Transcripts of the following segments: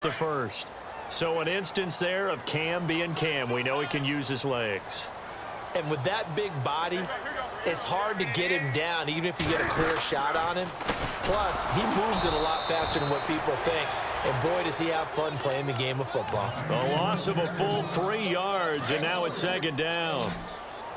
the first. So an instance there of Cam being Cam. We know he can use his legs. And with that big body, it's hard to get him down, even if you get a clear shot on him. Plus, he moves it a lot faster than what people think. And boy, does he have fun playing the game of football. A loss of a full 3 yards, and now it's second down.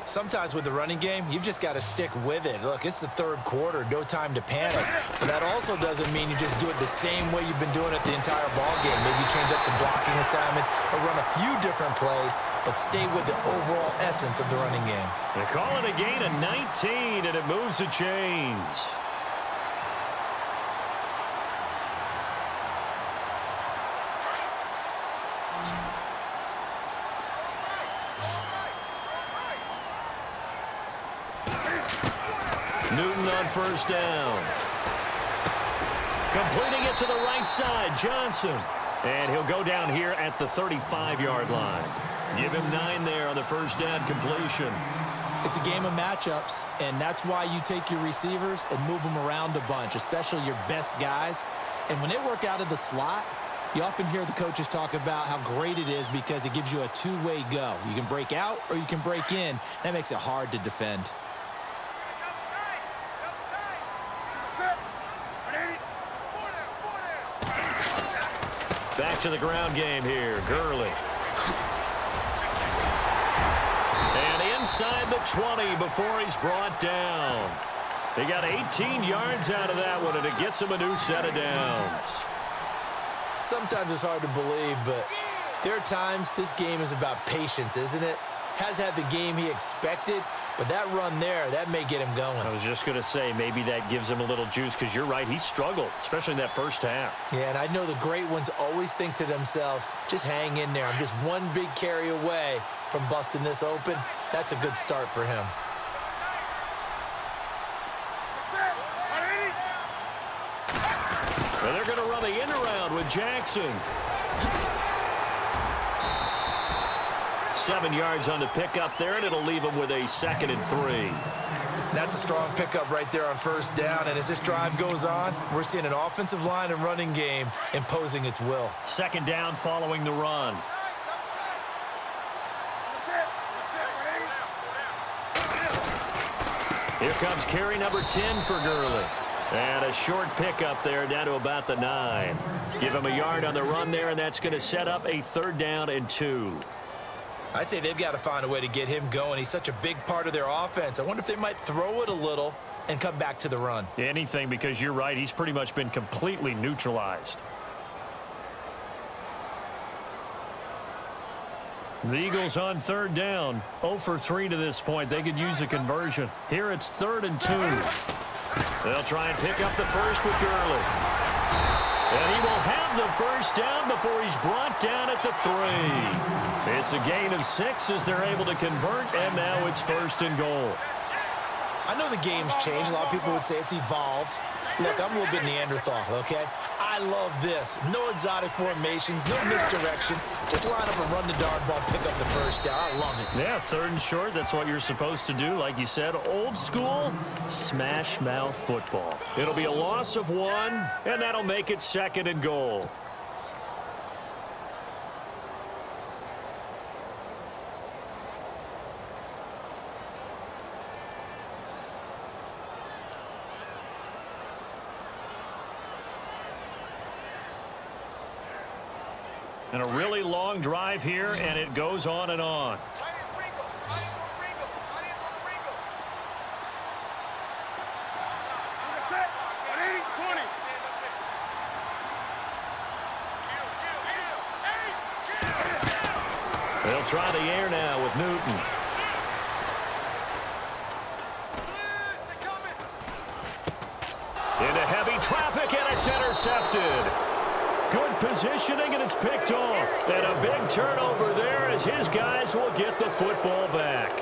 Sometimes with the running game, you've just got to stick with it. Look, it's the third quarter, no time to panic. But that also doesn't mean you just do it the same way you've been doing it the entire ball game. Maybe change up some blocking assignments or run a few different plays, but stay with the overall essence of the running game. They call it a gain of 19, and it moves the chains. Newton on first down. Completing it to the right side, Johnson. And he'll go down here at the 35-yard line. Give him 9 there on the first down completion. It's a game of matchups, and that's why you take your receivers and move them around a bunch, especially your best guys. And when they work out of the slot, you often hear the coaches talk about how great it is because it gives you a two-way go. You can break out or you can break in. That makes it hard to defend. Back to the ground game here. Gurley. And inside the 20 before he's brought down. He got 18 yards out of that one, and it gets him a new set of downs. Sometimes it's hard to believe, but there are times this game is about patience, isn't it? Has had the game he expected, but that run there, that may get him going. I was just going to say, maybe that gives him a little juice, because you're right, he struggled, especially in that first half. Yeah, and I know the great ones always think to themselves, just hang in there. I'm just one big carry away from busting this open. That's a good start for him. And they're going to run the end around with Jackson. 7 yards on the pickup there, and it'll leave him with a 2nd and 3. That's a strong pickup right there on first down, and as this drive goes on, we're seeing an offensive line and running game imposing its will. 2nd down following the run. Here comes carry number 10 for Gurley. And a short pickup there down to about the 9. Give him a yard on the run there, and that's going to set up a 3rd down and 2. I'd say they've got to find a way to get him going. He's such a big part of their offense. I wonder if they might throw it a little and come back to the run. Anything, because you're right. He's pretty much been completely neutralized. The Eagles on 3rd down. 0 for 3 to this point. They could use a conversion. Here it's 3rd and 2. They'll try and pick up the first with Gurley. And he will have the first down before he's brought down at the 3. It's a gain of 6 as they're able to convert, and now it's 1st and goal. I know the game's changed. A lot of people would say it's evolved. Look, I'm a little bit Neanderthal, okay? I love this. No exotic formations, no misdirection. Just line up and run the darn ball, pick up the first down. I love it. Yeah, 3rd and short, that's what you're supposed to do. Like you said, old school, smash mouth football. It'll be a loss of 1, and that'll make it 2nd and goal. And a really long drive here, and it goes on and on. They'll try the air now with Newton. Into heavy traffic, and it's intercepted. Good positioning, and it's picked off. And a big turnover there as his guys will get the football back.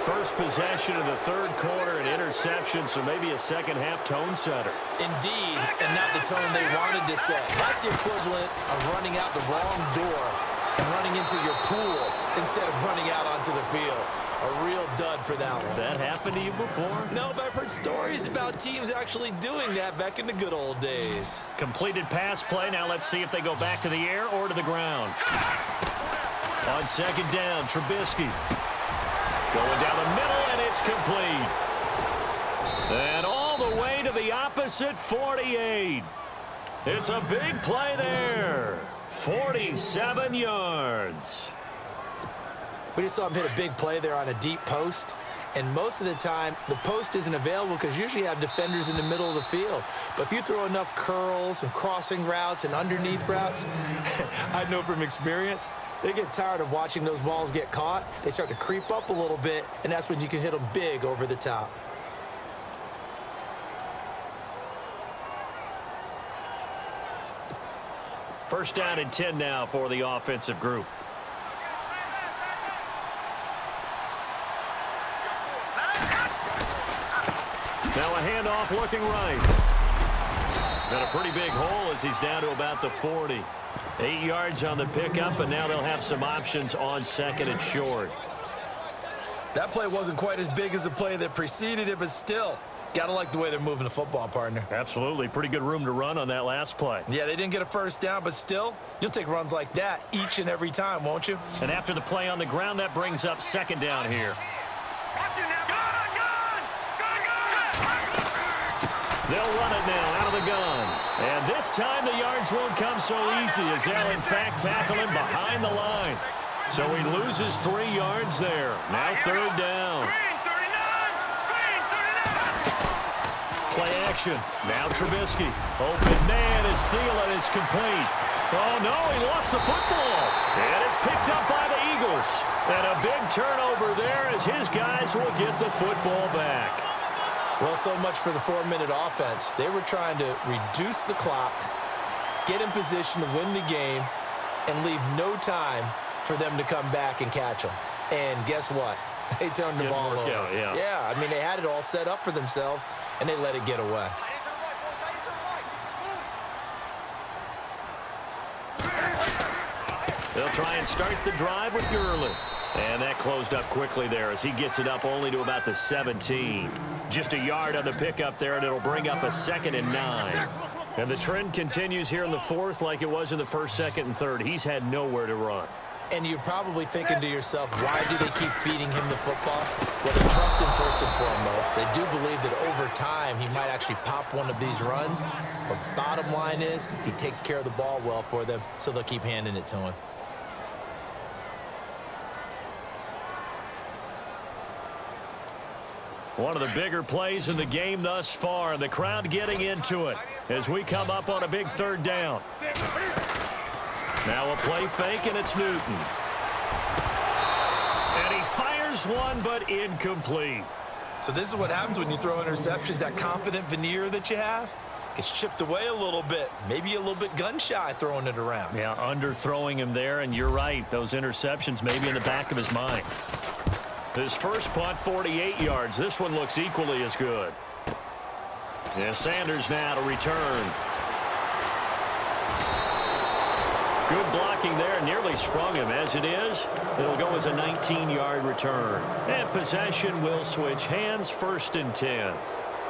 First possession of the 3rd quarter, an interception, so maybe a second-half tone setter. Indeed, and not the tone they wanted to set. That's the equivalent of running out the wrong door and running into your pool instead of running out onto the field. A real dud for that one. Has that happened to you before? No, but I've heard stories about teams actually doing that back in the good old days. Completed pass play. Now let's see if they go back to the air or to the ground. On second down, Trubisky. Going down the middle, and it's complete. And all the way to the opposite 48. It's a big play there. 47 yards. We just saw him hit a big play there on a deep post. And most of the time, the post isn't available because usually you have defenders in the middle of the field. But if you throw enough curls and crossing routes and underneath routes, I know from experience, they get tired of watching those balls get caught. They start to creep up a little bit, and that's when you can hit them big over the top. First down and 10 now for the offensive group. Now a handoff looking right. And a pretty big hole as he's down to about the 40. 8 yards on the pickup, and now they'll have some options on second and short. That play wasn't quite as big as the play that preceded it, but still, got to like the way they're moving the football, partner. Absolutely. Pretty good room to run on that last play. Yeah, they didn't get a first down, but still, you'll take runs like that each and every time, won't you? And after the play on the ground, that brings up second down here. They'll run it now out of the gun. And this time the yards won't come so easy as they'll, in fact, tackle him behind the line. So he loses 3 yards there. Now third down. Play action. Now Trubisky. Open man is Thielen. It's complete. Oh, no, he lost the football. And it's picked up by the Eagles. And a big turnover there as his guys will get the football back. Well, so much for the 4-minute offense. They were trying to reduce the clock, get in position to win the game, and leave no time for them to come back and catch them. And guess what? They turned the ball over. Yeah, I mean, they had it all set up for themselves, and they let it get away. They'll try and start the drive with Gurley. And that closed up quickly there as he gets it up only to about the 17. Just a yard on the pickup there, and it'll bring up a 2nd and 9. And the trend continues here in the fourth like it was in the first, second, and third. He's had nowhere to run. And you're probably thinking to yourself, why do they keep feeding him the football? Well, they trust him first and foremost. They do believe that over time he might actually pop one of these runs. But bottom line is he takes care of the ball well for them, so they'll keep handing it to him. One of the bigger plays in the game thus far, and the crowd getting into it as we come up on a big third down. Now a play fake, and it's Newton. And he fires one, but incomplete. So this is what happens when you throw interceptions. That confident veneer that you have gets chipped away a little bit. Maybe a little bit gun-shy throwing it around. Yeah, underthrowing him there, and you're right. Those interceptions may be in the back of his mind. His first punt, 48 yards. This one looks equally as good. Yeah, Sanders now to return. Good blocking there. Nearly sprung him. As it is, it'll go as a 19-yard return. And possession will switch hands, 1st and 10.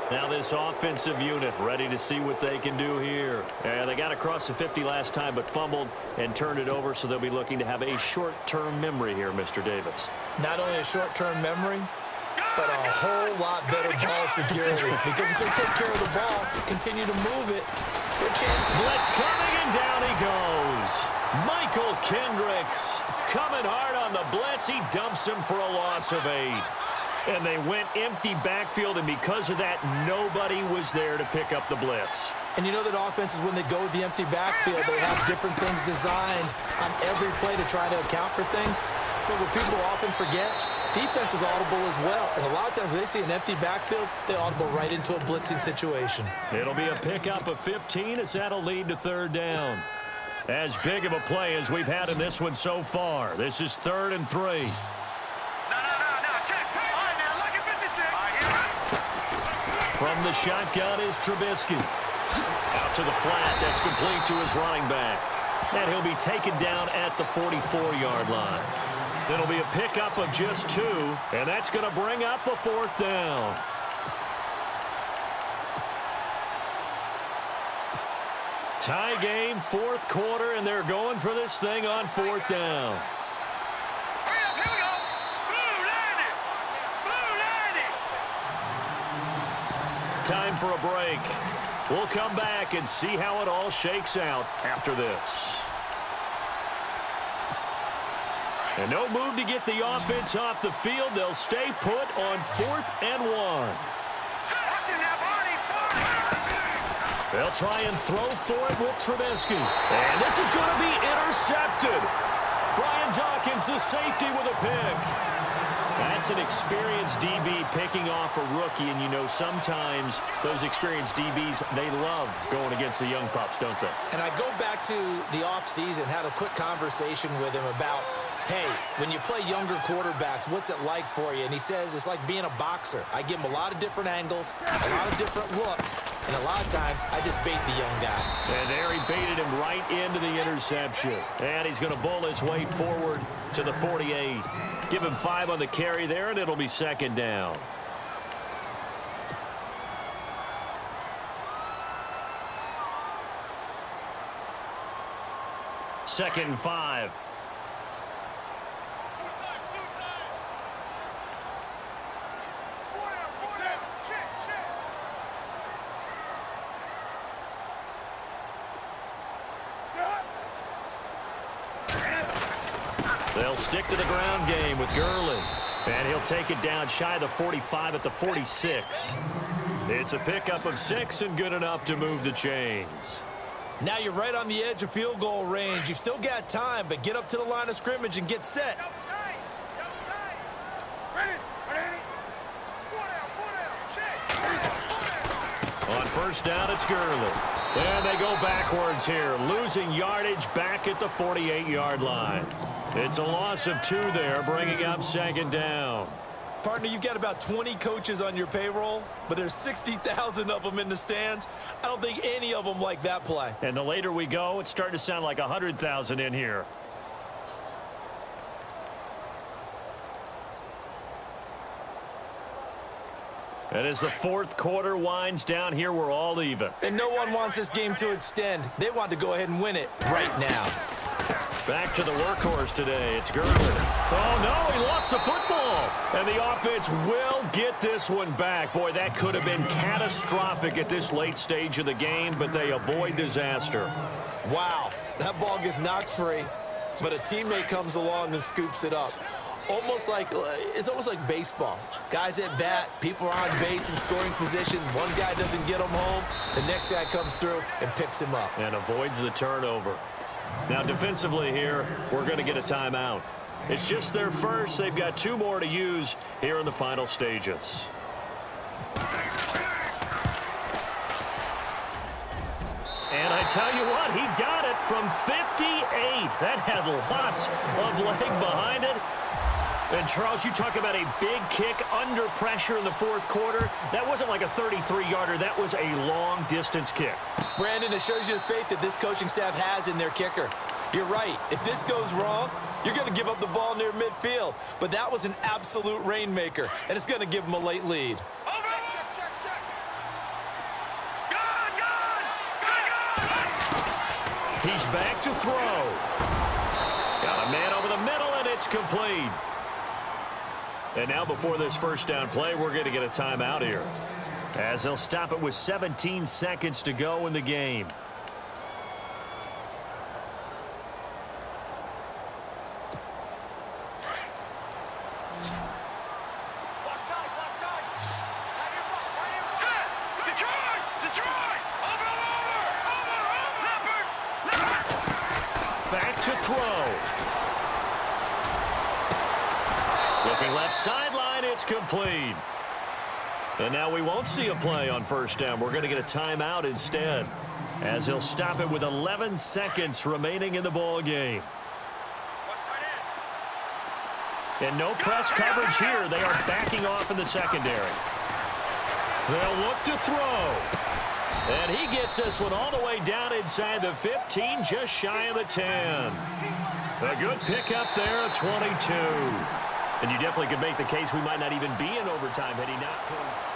Now this offensive unit ready to see what they can do here. And they got across the 50 last time but fumbled and turned it over, so they'll be looking to have a short-term memory here, Mr. Davis. Not only a short-term memory, but a whole lot better ball security. Because if they take care of the ball, continue to move it, they're chance. Blitz coming, and down he goes. Michael Kendricks coming hard on the blitz. He dumps him for a loss of 8. And they went empty backfield, and because of that, nobody was there to pick up the blitz. And you know that offenses, when they go with the empty backfield, they have different things designed on every play to try to account for things. But what people often forget, defense is audible as well. And a lot of times when they see an empty backfield, they audible right into a blitzing situation. It'll be a pickup of 15 as that'll lead to third down. As big of a play as we've had in this one so far. This is 3rd and 3. From the shotgun is Trubisky. Out to the flat. That's complete to his running back. And he'll be taken down at the 44-yard line. It'll be a pickup of just 2, and that's going to bring up a 4th down. Tie game, 4th quarter, and they're going for this thing on 4th down. Time for a break. We'll come back and see how it all shakes out after this. And no move to get the offense off the field. They'll stay put on 4th and 1. They'll try and throw for it with Trubisky. And this is going to be intercepted. Brian Dawkins, the safety, with a pick. That's an experienced DB picking off a rookie, and you know sometimes those experienced DBs, they love going against the young pups, don't they? And I go back to the offseason, had a quick conversation with him about, hey, when you play younger quarterbacks, what's it like for you? And he says it's like being a boxer. I give him a lot of different angles, a lot of different looks, and a lot of times I just bait the young guy. And there he baited him right into the interception. And he's going to bull his way forward to the 48. Give him 5 on the carry there, and it'll be 2nd down. Second and 5. They'll stick to the ground game with Gurley. And he'll take it down shy of the 45 at the 46. It's a pickup of 6 and good enough to move the chains. Now you're right on the edge of field goal range. You've still got time, but get up to the line of scrimmage and get set. On 1st down, it's Gurley. And they go backwards here, losing yardage back at the 48-yard line. It's a loss of 2 there, bringing up 2nd down. Partner, you've got about 20 coaches on your payroll, but there's 60,000 of them in the stands. I don't think any of them like that play. And the later we go, it's starting to sound like 100,000 in here. And as the 4th quarter winds down here, we're all even. And no one wants this game to extend. They want to go ahead and win it right now. Back to the workhorse today. It's Gurley. Oh, no, he lost the football. And the offense will get this one back. Boy, that could have been catastrophic at this late stage of the game, but they avoid disaster. Wow, that ball gets knocked free, but a teammate comes along and scoops it up. It's almost like baseball. Guys at bat, people are on base in scoring position. One guy doesn't get him home. The next guy comes through and picks him up. And avoids the turnover. Now, defensively here, we're going to get a timeout. It's just their first. They've got 2 more to use here in the final stages. And I tell you what, he got it from 58. That had lots of leg behind it. And, Charles, you talk about a big kick under pressure in the 4th quarter. That wasn't like a 33-yarder. That was a long-distance kick. Brandon, it shows you the faith that this coaching staff has in their kicker. You're right. If this goes wrong, you're going to give up the ball near midfield. But that was an absolute rainmaker, and it's going to give them a late lead. He's back to throw. Got a man over the middle, and it's complete. And now before this 1st down play, we're going to get a timeout here, as they'll stop it with 17 seconds to go in the game. Back to throw. Looking left sideline, it's complete. And now we won't see a play on 1st down. We're going to get a timeout instead, as he'll stop it with 11 seconds remaining in the ball game. And no press coverage here. They are backing off in the secondary. They'll look to throw. And he gets this one all the way down inside the 15, just shy of the 10. A good pickup there at 22. And you definitely could make the case we might not even be in overtime heading out from...